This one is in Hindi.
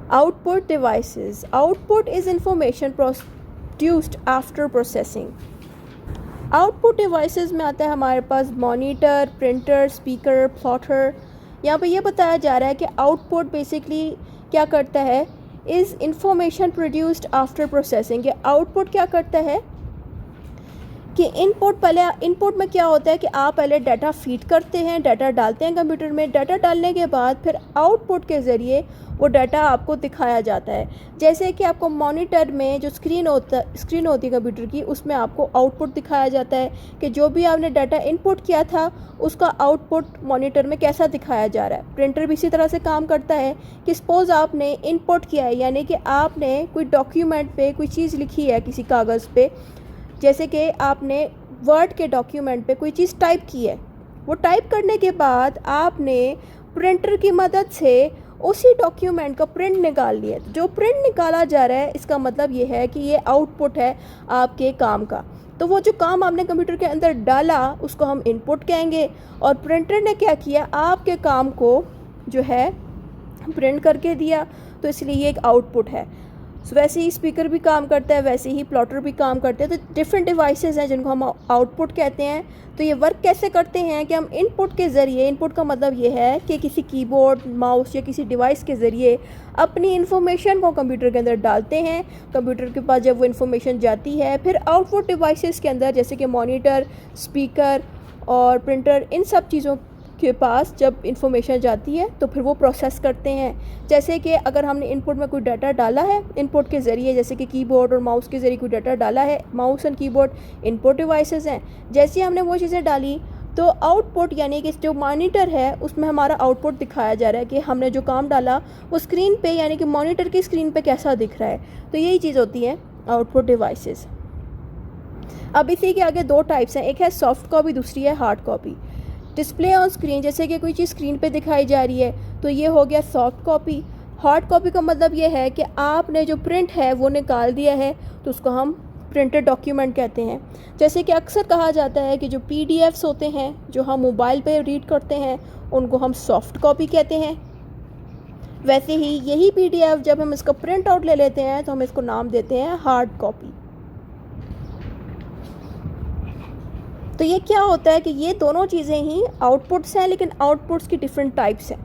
Output devices. Output is information produced after processing. Output devices में आता है हमारे पास मॉनिटर, प्रिंटर, स्पीकर, प्लॉटर। यहाँ पे ये बताया जा रहा है कि आउटपुट बेसिकली क्या करता है, is information produced after processing. Output क्या करता है कि इनपुट में क्या होता है कि आप पहले डाटा फीड करते हैं, डाटा डालते हैं कंप्यूटर में, डाटा डालने के बाद फिर आउटपुट के ज़रिए वो डाटा आपको दिखाया जाता है। जैसे कि आपको मॉनिटर में जो स्क्रीन होती है कंप्यूटर की, उसमें आपको आउटपुट दिखाया जाता है कि जो भी आपने डाटा इनपुट किया था उसका आउटपुट मॉनिटर में कैसा दिखाया जा रहा है। प्रिंटर भी इसी तरह से काम करता है कि सपोज़ आपने इनपुट किया है, यानी कि आपने कोई डॉक्यूमेंट पे कोई चीज़ लिखी है किसी कागज़ पे, जैसे कि आपने वर्ड के डॉक्यूमेंट पे कोई चीज़ टाइप की है, वो टाइप करने के बाद आपने प्रिंटर की मदद से उसी डॉक्यूमेंट का प्रिंट निकाल लिया। जो प्रिंट निकाला जा रहा है इसका मतलब ये है कि ये आउटपुट है आपके काम का। तो वो जो काम आपने कंप्यूटर के अंदर डाला उसको हम इनपुट कहेंगे, और प्रिंटर ने क्या किया, आपके काम को जो है प्रिंट करके दिया, तो इसलिए ये एक आउटपुट है। सो वैसे ही स्पीकर भी काम करता है, वैसे ही प्लॉटर भी काम करते हैं। तो डिफरेंट डिवाइसेस हैं जिनको हम आउटपुट कहते हैं। तो ये वर्क कैसे करते हैं कि हम इनपुट के ज़रिए, इनपुट का मतलब ये है कि किसी कीबोर्ड, माउस या किसी डिवाइस के ज़रिए अपनी इन्फॉर्मेशन को कंप्यूटर के अंदर डालते हैं। कंप्यूटर के पास जब वो इन्फॉर्मेशन जाती है, फिर आउटपुट डिवाइसेस के अंदर जैसे कि मॉनिटर, स्पीकर और प्रिंटर, इन सब चीज़ों के पास जब इन्फॉर्मेशन जाती है तो फिर वो प्रोसेस करते हैं। जैसे कि अगर हमने इनपुट में कोई डाटा डाला है इनपुट के ज़रिए, जैसे कि कीबोर्ड और माउस के ज़रिए कोई डाटा डाला है, mouse and keyboard input devices हैं। जैसे ही हमने वो चीज़ें डाली तो आउटपुट यानी कि जो मॉनिटर है उसमें हमारा आउटपुट दिखाया जा रहा है कि हमने जो काम डाला वो स्क्रीन पे यानी कि मॉनिटर की स्क्रीन पे कैसा दिख रहा है। तो यही चीज़ होती है आउटपुट डिवाइसेस। अब इसी के आगे दो टाइप्स हैं, एक है सॉफ्ट कॉपी, दूसरी है hard copy. Display on screen, जैसे कि कोई चीज़ स्क्रीन पे दिखाई जा रही है तो ये हो गया सॉफ्ट कॉपी। हार्ड कॉपी का मतलब ये है कि आपने जो प्रिंट है वो निकाल दिया है, तो उसको हम प्रिंटेड डॉक्यूमेंट कहते हैं। जैसे कि अक्सर कहा जाता है कि जो PDFs होते हैं जो हम मोबाइल पे रीड करते हैं उनको हम सॉफ्ट कॉपी कहते हैं। वैसे ही यही PDF जब हम इसका प्रिंट आउट ले लेते हैं तो हम इसको नाम देते हैं हार्ड कॉपी। तो ये क्या होता है कि ये दोनों चीज़ें ही आउटपुट्स हैं, लेकिन आउटपुट्स की डिफरेंट टाइप्स हैं।